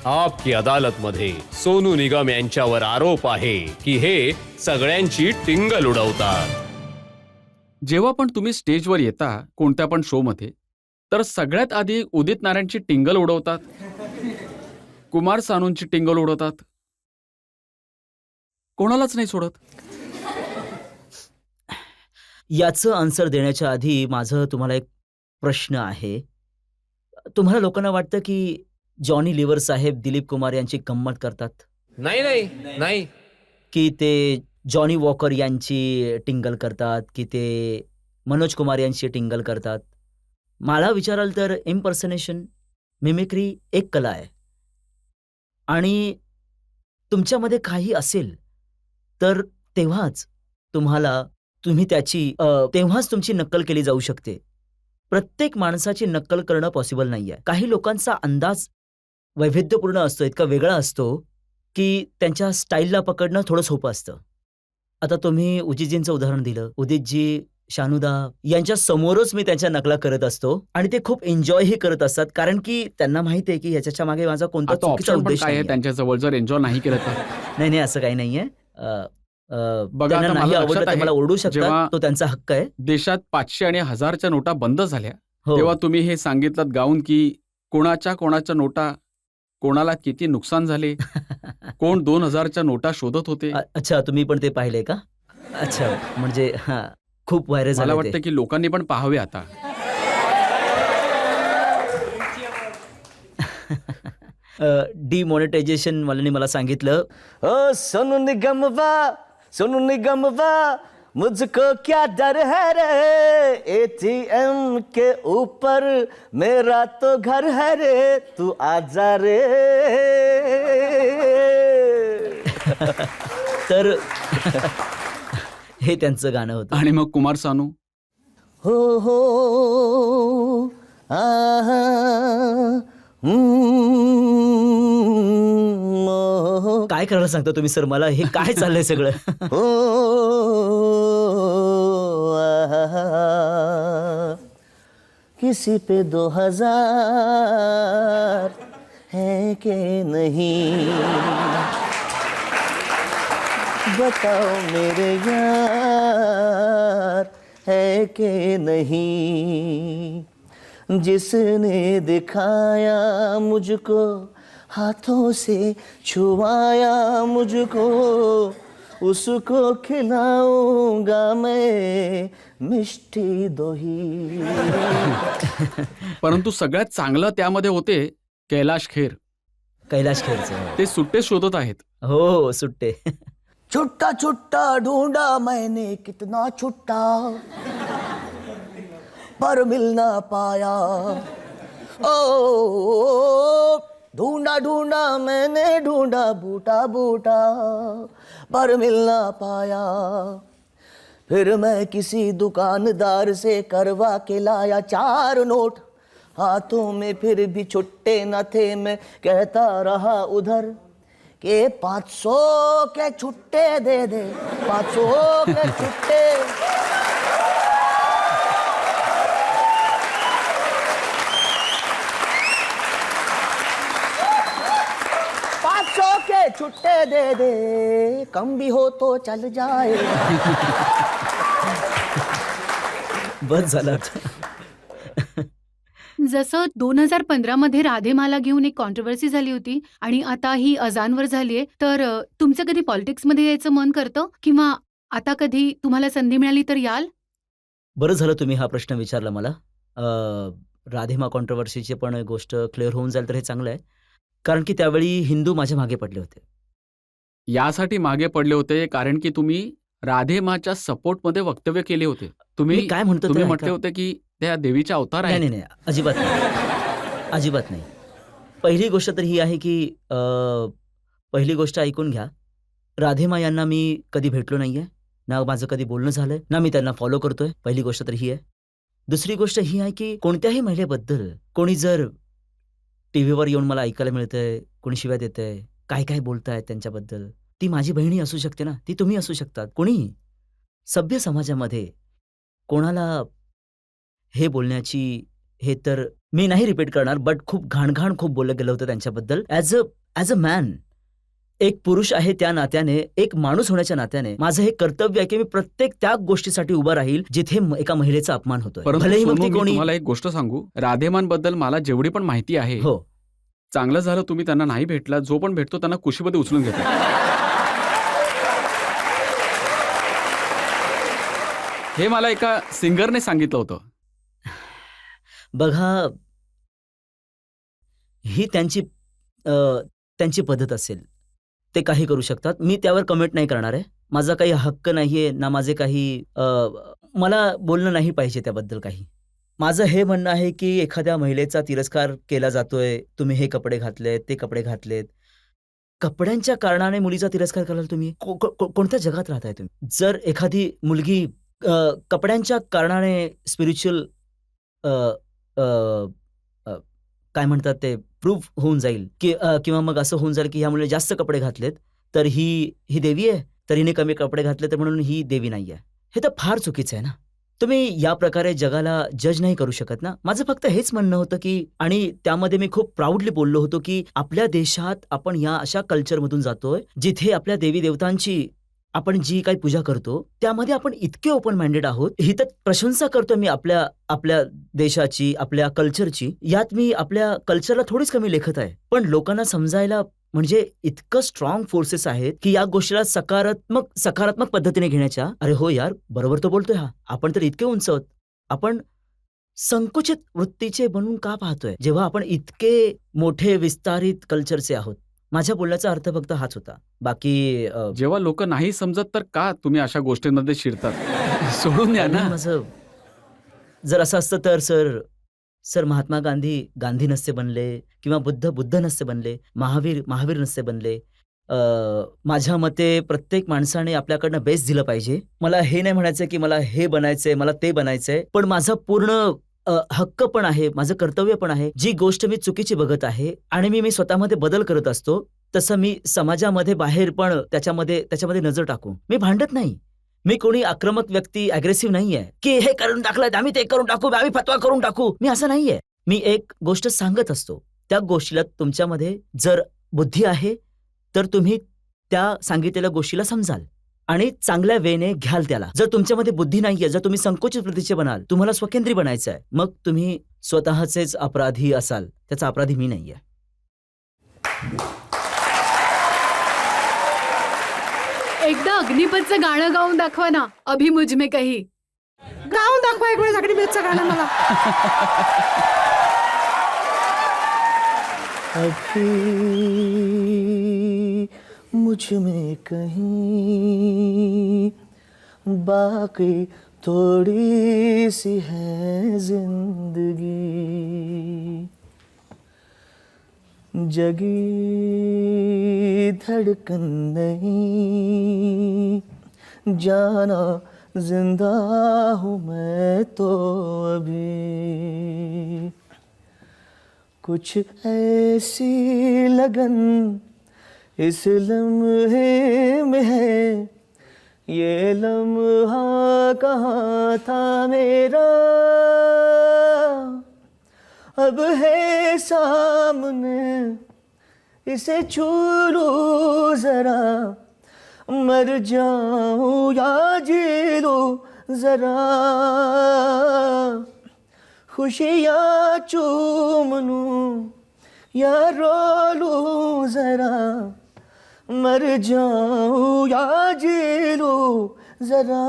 आपकी अदालत मध्ये सोनू निगम यांच्यावर आरोप आहे की हे सगळ्यांची टिंगल उडवतात. जेव्हा पण तुम्ही स्टेजवर येता कोणत्या पण शो मध्ये, तर सगळ्यात आधी उदित नारायणची टिंगल उडवतात, कुमार सानूंची टिंगल उडवतात, कोणालाच नाही सोडत. याचं आन्सर देण्याच्या आधी माझं तुम्हाला एक प्रश्न आहे. तुम्हाला लोकांना वाटतं की जॉनी लिव्हर साहेब दिलीप कुमार यांची गंमत करतात, नाही नाही नाही. की ते जॉनी वॉकर यांची टिंगल करतात, की ते मनोज कुमार यांची टिंगल करतात? मला विचाराल तर इम्पर्सनेशन, मिमिक्री एक कला आहे आणि तुमच्यामध्ये काही असेल तर तेव्हाच तेव्हाच तुमची नक्कल केली जाऊ शकते. प्रत्येक माणसाची नक्कल करणं पॉसिबल नाहीये. काही लोकांचा अंदाज वैविध्यपूर्ण असतो, इतका वेगळा असतो की त्यांच्या स्टाईलला पकडणं थोडं सोपं असतं. आता तुम्ही उदितजींचं उदाहरण दिलं. उदितजी, शानुदा यांच्या समोरच मी त्यांच्या नकला करत असतो आणि ते खूप एन्जॉयही करत असतात, कारण की त्यांना माहिती आहे की ह्याच्या मागे माझा कोणता आता चुकीचा ऑप्शन पण उद्देश काय आहे नाहीये. त्यांच्या जवळ, जर एन्जॉय नाही केलं तर? नाही नाही, असं काही नाहीये. बघा, त्यांना आता नाही मला आवडलं लक्षात ते आहे, मला ओरडू शकतात, जेव्हा तो त्यांचा हक्क आहे. देशात 500 आणि 1000च्या नोटा बंद झाल्या, हो. तेव्हा तुम्ही हे सांगितलं गाऊन की कोणाच्या नोटा, कोणाला किती नुकसान झाले, कोण 2000च्या नोटा शोधत होते. अच्छा, तुम्ही पण ते पाहिलंय का? अच्छा, म्हणजे हां, खूप व्हायरल मला झालं ते. वाटतं की लोकांनी पण पाहावे आता. डिमॉनिटायझेशन वाल्यांनी मला सांगितलं, "ओ सोनू निगम वाह, मुझको क्या डर है रे, एटीएम के ऊपर मेरा तो घर है रे, तू आजा रे." तर हे त्यांचं गाणं होतं. आणि मग कुमार सानू, हो हो आहा, काय करायला सांगता तुम्ही सर मला? हे काय चाललंय सगळं? हो आहा, किसी पे 2000 है के नहीं, बताओ मेरे यार है के नहीं, जिसने दिखाया मुझको, हाथों से छुआया मुझको, उसको खिलाऊंगा मैं मिष्टी दोही. परंतु सगळ्यात चांगलं त्यामध्ये होते कैलाश खेर. कैलाश खेरचं. ते सुट्टे शोधत आहेत. हो, सुट्टे. छुट्टा छुट्टा ढूंढा मैंने कितना छुट्टा, पर मिल ना पाया. ओ ढूंढा ढूंढा मैंने ढूंढा बूटा बूटा, पर मिल ना पाया. फिर मैं किसी दुकानदार से करवा के लाया 4 नोट, हाथों में फिर भी छुट्टे न थे. मैं कहता रहा उधर के 500 के छुट्टे दे दे, 500 के छुट्टे. 500 के छुट्टे दे दे, कम भी हो तो चल जाए. बस झालं. जसं 2015 मध्ये राधेमाला घेऊन एक कॉन्ट्रोवर्सी झाली होती आणि आता ही अजानवर झालीये, तर तुमचं कधी पॉलिटिक्समध्ये यायचं मन करतं, किंवा आता कधी तुम्हाला संधी मिळाली तर याल? बरं झालं तुम्ही हा प्रश्न विचारला मला. राधेमा कॉन्ट्रोवर्सीची पण गोष्ट क्लिअर होऊन जाईल तर हे चांगलं आहे, कारण की त्यावेळी हिंदू माझ्या मागे पडले होते. यासाठी मागे पडले होते कारण की तुम्ही राधेमाच्या सपोर्टमध्ये वक्तव्य केले होते. मी काय म्हणतो ते तुम्ही ऐका. म्हटले होते की त्या देवीच्या अवतार नाही आहेत. नाही नाही, अजिबात नाही, अजिबात नाही. पहिली गोष्ट तर ही आहे की पहिली गोष्ट ऐकून घ्या. राधेमा यांना मी कधी भेटलो नाहीये, ना माझं कधी बोलणं झालंय, ना मी त्यांना फॉलो करतोय. पहिली गोष्ट तर ही आहे. दुसरी गोष्ट ही आहे की कोणत्याही महिलेबद्दल कोणी जर टीव्हीवर येऊन मला ऐकायला मिळतंय, कोणी शिव्या देतंय, काय काय बोलतायत त्यांच्याबद्दल, ती माझी बहिणी असू शकते ना, ती तुम्ही असू शकतात, कोणीही. सभ्य समाजामध्ये कोणाला हे बोलण्याची, हे तर मी नाही रिपीट करणार, बट खूप घाण खूप बोललं गेलं होतं त्यांच्याबद्दल. ॲज अ मॅन, एक पुरुष आहे त्या नात्याने, एक माणूस होण्याच्या नात्याने माझं हे कर्तव्य आहे की मी प्रत्येक त्या गोष्टीसाठी उभा राहील जिथे एका महिलेचा अपमान होतोय. परंतु भलेही मग सोनू, ती मी कोणी तुम्हाला एक गोष्ट सांगू, राधेमान बद्दल मला जेवढी पण माहिती आहे, हो चांगलं झालं तुम्ही त्यांना नाही भेटला. जो पण भेटतो त्यांना कुशीमध्ये उचलून घेतो. हे मला एका सिंगरने सांगितलं होतं. बघा, ही त्यांची पद्धत असेल, ते काही करू शकतात. मी त्यावर कमेंट नाही करणार आहे. माझा काही हक्क नाहीये ना, माझे काही मला बोलणं नाही पाहिजे त्याबद्दल काही. माझं हे म्हणणं आहे की एखाद्या महिलेचा तिरस्कार केला जातोय, तुम्ही हे कपडे घातलेत, ते कपडे घातलेत. कपड्यांच्या कारणाने मुलीचा तिरस्कार कराल तुम्ही? कोणत्या जगात राहताय तुम्ही? जर एखादी मुलगी कपड्यांच्या कारणाने स्पिरिच्युअल काय म्हणतात ते प्रूव्ह होऊन जाईल की किंवा मग असं होऊन जाईल की ह्या मुलीने जास्त कपडे घातलेत तर ही देवी आहे, तर हिने कमी कपडे घातले तर म्हणून ही देवी नाही आहे. हे तर फार चुकीचं आहे ना. तुम्ही या प्रकारे जगाला जज नाही करू शकत ना. माझं फक्त हेच म्हणणं होतं की, आणि त्यामध्ये मी खूप प्राऊडली बोललो होतो की आपल्या देशात आपण या अशा कल्चरमधून जातोय जिथे आपल्या देवी देवतांची आपण जी काही पूजा करतो त्यामध्ये आपण इतके ओपन माइंडेड आहोत. ही तर प्रशंसा करतोय मी आपल्या देशाची, आपल्या कल्चरची. यात मी आपल्या कल्चरला थोडीच कमी लेखत आहे, पण लोकांना समजायला म्हणजे इतकं स्ट्रॉंग फोर्सेस आहेत की या गोष्टीला सकारात्मक पद्धतीने घेण्याच्या. अरे हो यार, बरोबर तो बोलतोय हा. आपण तर इतके उंच आहोत. आपण संकुचित वृत्तीचे बनून का पाहतोय जेव्हा आपण इतके मोठे विस्तारित कल्चरचे आहोत? माझ्या बोलण्याचा अर्थ फक्त हाच होता. बाकी जेव्हा लोक नाही समजत तर का तुम्ही अशा गोष्टींमध्ये शिरतात? सोडून द्या ना. माझं जर असं असतं तर सर महात्मा गांधी नसते बनले, किंवा बुद्ध नसते बनले, महावीर नसते बनले. माझ्या मते प्रत्येक माणसाने आपल्याकडनं बेस्ट दिलं पाहिजे. मला हे नाही म्हणायचं की मला हे बनायचंय, मला ते बनायचंय, पण माझा पूर्ण हक्क पण आहे, माझं कर्तव्य पण आहे. जी गोष्ट मी चुकीची बघत आहे आणि मी स्वतःमध्ये बदल करत असतो, तसं मी समाजामध्ये बाहेर पण त्याच्यामध्ये नजर टाकू. मी भांडत नाही. मी कोणी आक्रमक व्यक्ती, अग्रेसिव्ह नाहीये की हे करून टाकलं आम्ही, ते करून टाकू, आम्ही फतवा करून टाकू. मी असं नाहीये. मी एक गोष्ट सांगत असतो. त्या गोष्टीला तुमच्यामध्ये जर बुद्धी आहे तर तुम्ही त्या सांगितलेल्या गोष्टीला समजाल आणि चांगल्या वेने घ्याल त्याला. जर तुमच्यामध्ये बुद्धी नाहीये, जर तुम्ही संकुचित वृत्तीचे बनाल, तुम्हाला स्वकेंद्री बनायचं आहे, मग तुम्ही स्वतःचेच अपराधी असाल. त्याचा अपराधी मी नाहीये. एकदा अग्निपथचं गाणं गाऊन दाखवा ना, अभी मुझ में कही. गाऊन दाखवा एक वेळेस अग्निपथचं गाणं मला. अभी मुझ में कहीं बाकी थोड़ी सी है जिंदगी, जगी धड़कन नहीं, जाना जिंदा हूँ मैं तो अभी. कुछ ऐसी लगन इस लम्हे में है, ये लम्हा कहाँ था मेरा, अब है सामने, इसे छू लूं जरा, मर जाऊं या जी लूं जरा, खुशियाँ चूम लूं या रो लूं जरा, मर जाऊं या जी लूं जरा.